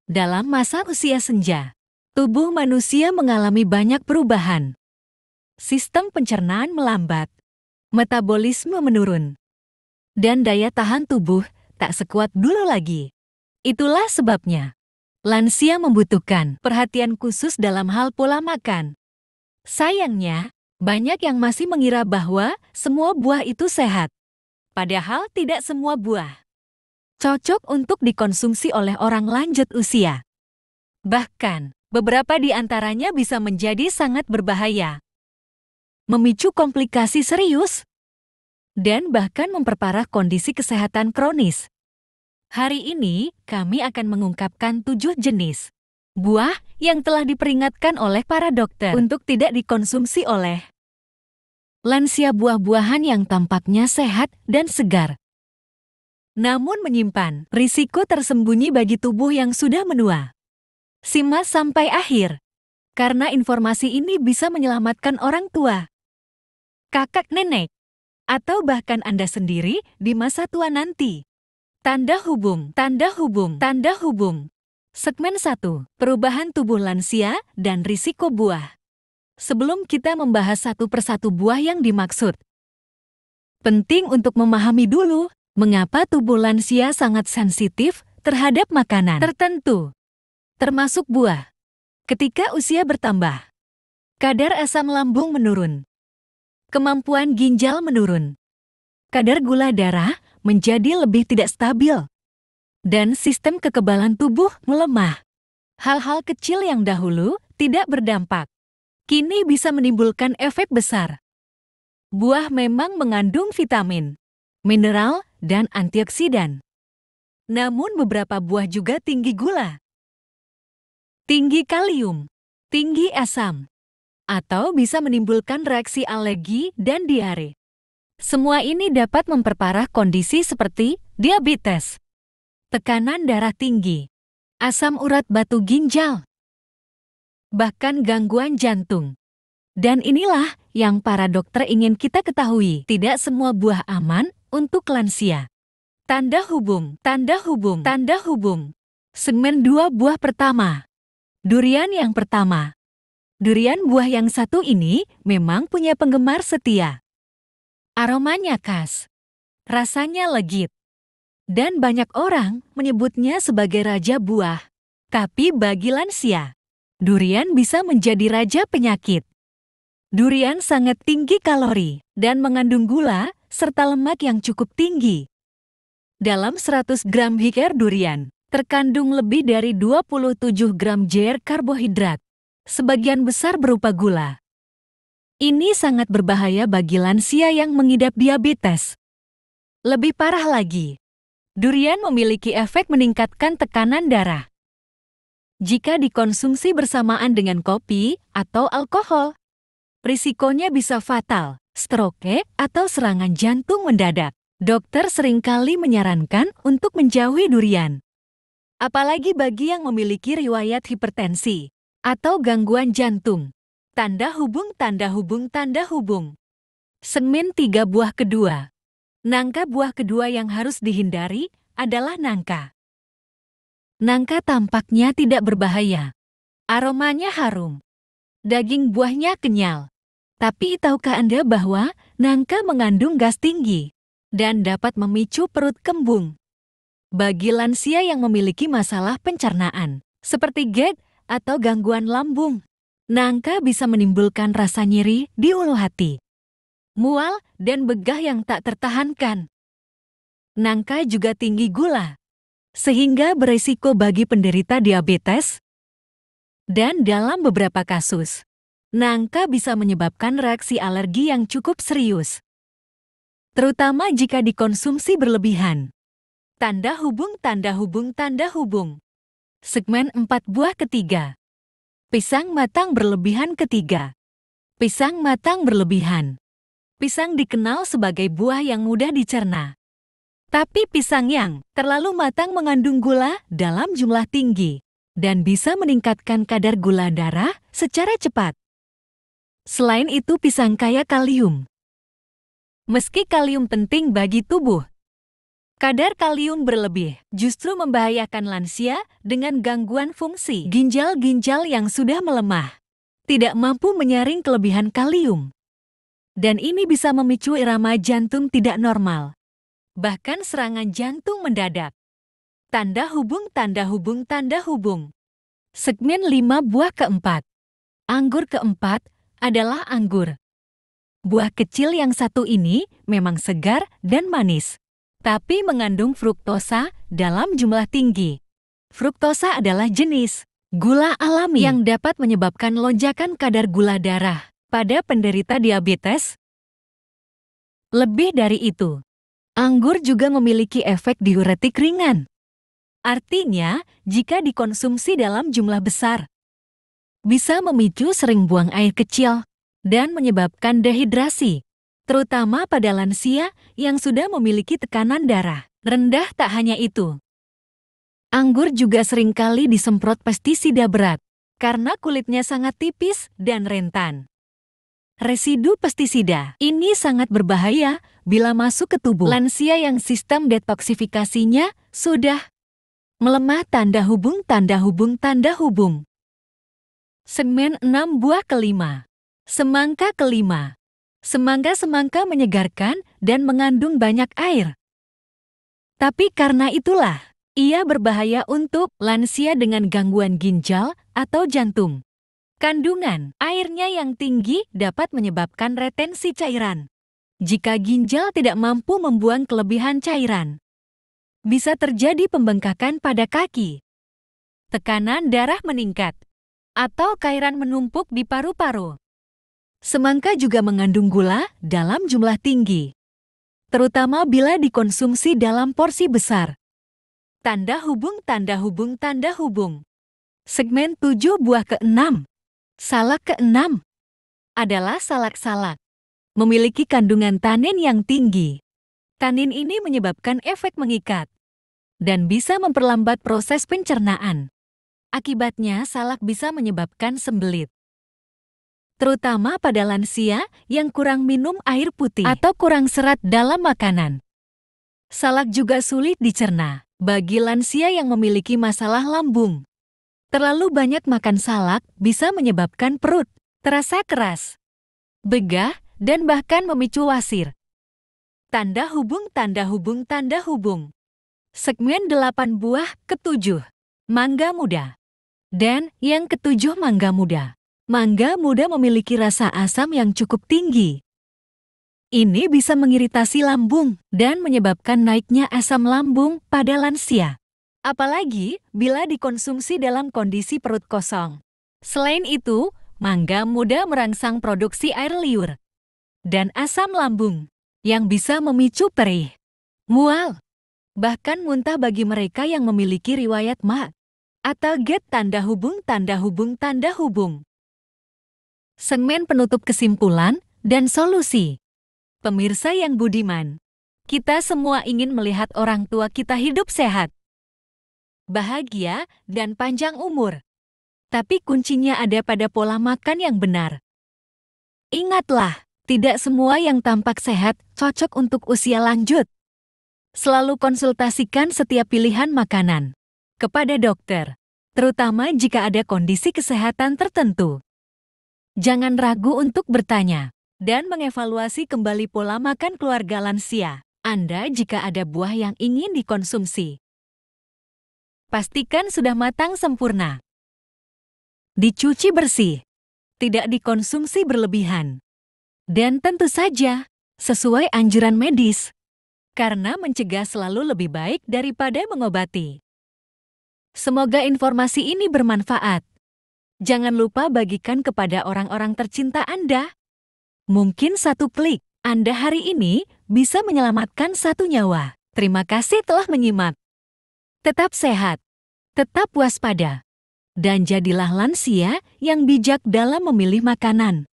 Dalam masa usia senja, tubuh manusia mengalami banyak perubahan. Sistem pencernaan melambat, metabolisme menurun, dan daya tahan tubuh tak sekuat dulu lagi. Itulah sebabnya, lansia membutuhkan perhatian khusus dalam hal pola makan. Sayangnya, banyak yang masih mengira bahwa semua buah itu sehat. Padahal tidak semua buah cocok untuk dikonsumsi oleh orang lanjut usia. Bahkan, beberapa di antaranya bisa menjadi sangat berbahaya, memicu komplikasi serius, dan bahkan memperparah kondisi kesehatan kronis. Hari ini, kami akan mengungkapkan 7 jenis buah yang telah diperingatkan oleh para dokter untuk tidak dikonsumsi oleh lansia. Buah-buahan yang tampaknya sehat dan segar, namun menyimpan risiko tersembunyi bagi tubuh yang sudah menua. Simak sampai akhir, karena informasi ini bisa menyelamatkan orang tua, kakak nenek, atau bahkan Anda sendiri di masa tua nanti. Tanda hubung, tanda hubung, tanda hubung. Segmen 1. Perubahan tubuh lansia dan risiko buah. Sebelum kita membahas satu persatu buah yang dimaksud, penting untuk memahami dulu mengapa tubuh lansia sangat sensitif terhadap makanan tertentu, termasuk buah. Ketika usia bertambah, kadar asam lambung menurun, kemampuan ginjal menurun, kadar gula darah menjadi lebih tidak stabil, dan sistem kekebalan tubuh melemah. Hal-hal kecil yang dahulu tidak berdampak, kini bisa menimbulkan efek besar. Buah memang mengandung vitamin, mineral, dan antioksidan. Namun beberapa buah juga tinggi gula, tinggi kalium, tinggi asam, atau bisa menimbulkan reaksi alergi dan diare. Semua ini dapat memperparah kondisi seperti diabetes, tekanan darah tinggi, asam urat batu ginjal, bahkan gangguan jantung. Dan inilah yang para dokter ingin kita ketahui, tidak semua buah aman untuk lansia. Tanda hubung, tanda hubung, tanda hubung. Segmen 2 buah pertama. Durian yang pertama. Durian buah yang satu ini memang punya penggemar setia. Aromanya khas, rasanya legit, dan banyak orang menyebutnya sebagai raja buah. Tapi bagi lansia, durian bisa menjadi raja penyakit. Durian sangat tinggi kalori dan mengandung gula serta lemak yang cukup tinggi. Dalam 100 gram hikar durian, terkandung lebih dari 27 gram JR karbohidrat, sebagian besar berupa gula. Ini sangat berbahaya bagi lansia yang mengidap diabetes. Lebih parah lagi, durian memiliki efek meningkatkan tekanan darah jika dikonsumsi bersamaan dengan kopi atau alkohol. Risikonya bisa fatal, stroke, atau serangan jantung mendadak. Dokter seringkali menyarankan untuk menjauhi durian, apalagi bagi yang memiliki riwayat hipertensi atau gangguan jantung. Tanda hubung, tanda hubung, tanda hubung. Segmen 3 buah kedua. Nangka buah kedua yang harus dihindari adalah nangka. Nangka tampaknya tidak berbahaya. Aromanya harum. Daging buahnya kenyal. Tapi tahukah Anda bahwa nangka mengandung gas tinggi dan dapat memicu perut kembung? Bagi lansia yang memiliki masalah pencernaan, seperti GERD atau gangguan lambung, nangka bisa menimbulkan rasa nyeri di ulu hati, mual, dan begah yang tak tertahankan. Nangka juga tinggi gula, sehingga berisiko bagi penderita diabetes. Dan dalam beberapa kasus, nangka bisa menyebabkan reaksi alergi yang cukup serius, terutama jika dikonsumsi berlebihan. Tanda hubung, tanda hubung, tanda hubung. Segmen 4 buah ketiga. Pisang matang berlebihan ketiga. Pisang matang berlebihan. Pisang dikenal sebagai buah yang mudah dicerna. Tapi pisang yang terlalu matang mengandung gula dalam jumlah tinggi dan bisa meningkatkan kadar gula darah secara cepat. Selain itu, pisang kaya kalium. Meski kalium penting bagi tubuh, Kadar kalium berlebih justru membahayakan lansia dengan gangguan fungsi ginjal-ginjal yang sudah melemah, tidak mampu menyaring kelebihan kalium. Dan ini bisa memicu irama jantung tidak normal, bahkan serangan jantung mendadak. Tanda hubung, tanda hubung, tanda hubung. Segmen 5 buah keempat. Anggur keempat adalah anggur. Buah kecil yang satu ini memang segar dan manis, tapi mengandung fruktosa dalam jumlah tinggi. Fruktosa adalah jenis gula alami yang dapat menyebabkan lonjakan kadar gula darah pada penderita diabetes. Lebih dari itu, anggur juga memiliki efek diuretik ringan. Artinya, jika dikonsumsi dalam jumlah besar, bisa memicu sering buang air kecil dan menyebabkan dehidrasi, terutama pada lansia yang sudah memiliki tekanan darah rendah. Tak hanya itu, anggur juga seringkali disemprot pestisida berat karena kulitnya sangat tipis dan rentan. Residu pestisida ini sangat berbahaya bila masuk ke tubuh lansia yang sistem detoksifikasinya sudah melemah. Tanda hubung, tanda hubung, tanda hubung. Segmen 6 buah kelima. Semangka kelima. Semangka menyegarkan dan mengandung banyak air. Tapi karena itulah, ia berbahaya untuk lansia dengan gangguan ginjal atau jantung. Kandungan airnya yang tinggi dapat menyebabkan retensi cairan. Jika ginjal tidak mampu membuang kelebihan cairan, bisa terjadi pembengkakan pada kaki, tekanan darah meningkat, atau cairan menumpuk di paru-paru. Semangka juga mengandung gula dalam jumlah tinggi, terutama bila dikonsumsi dalam porsi besar. Tanda hubung, tanda hubung, tanda hubung. Segmen 7 buah keenam. Salak keenam adalah salak-salak. Memiliki kandungan tanin yang tinggi. Tanin ini menyebabkan efek mengikat dan bisa memperlambat proses pencernaan. Akibatnya, salak bisa menyebabkan sembelit, terutama pada lansia yang kurang minum air putih atau kurang serat dalam makanan. Salak juga sulit dicerna bagi lansia yang memiliki masalah lambung. Terlalu banyak makan salak bisa menyebabkan perut terasa keras, begah, dan bahkan memicu wasir. Tanda hubung, tanda hubung, tanda hubung. Segmen 8 buah ketujuh. Mangga muda. Dan yang ketujuh, mangga muda. Mangga muda memiliki rasa asam yang cukup tinggi. Ini bisa mengiritasi lambung dan menyebabkan naiknya asam lambung pada lansia, apalagi bila dikonsumsi dalam kondisi perut kosong. Selain itu, mangga muda merangsang produksi air liur dan asam lambung yang bisa memicu perih, mual, bahkan muntah bagi mereka yang memiliki riwayat MA atau GERD. Tanda hubung, tanda hubung, tanda hubung. Segmen penutup kesimpulan dan solusi. Pemirsa yang budiman, kita semua ingin melihat orang tua kita hidup sehat, bahagia, dan panjang umur. Tapi kuncinya ada pada pola makan yang benar. Ingatlah, tidak semua yang tampak sehat cocok untuk usia lanjut. Selalu konsultasikan setiap pilihan makanan kepada dokter, terutama jika ada kondisi kesehatan tertentu. Jangan ragu untuk bertanya dan mengevaluasi kembali pola makan keluarga lansia Anda jika ada buah yang ingin dikonsumsi. Pastikan sudah matang sempurna. Dicuci bersih, tidak dikonsumsi berlebihan. Dan tentu saja, sesuai anjuran medis, karena mencegah selalu lebih baik daripada mengobati. Semoga informasi ini bermanfaat. Jangan lupa bagikan kepada orang-orang tercinta Anda. Mungkin satu klik Anda hari ini bisa menyelamatkan satu nyawa. Terima kasih telah menyimak. Tetap sehat, tetap waspada, dan jadilah lansia yang bijak dalam memilih makanan.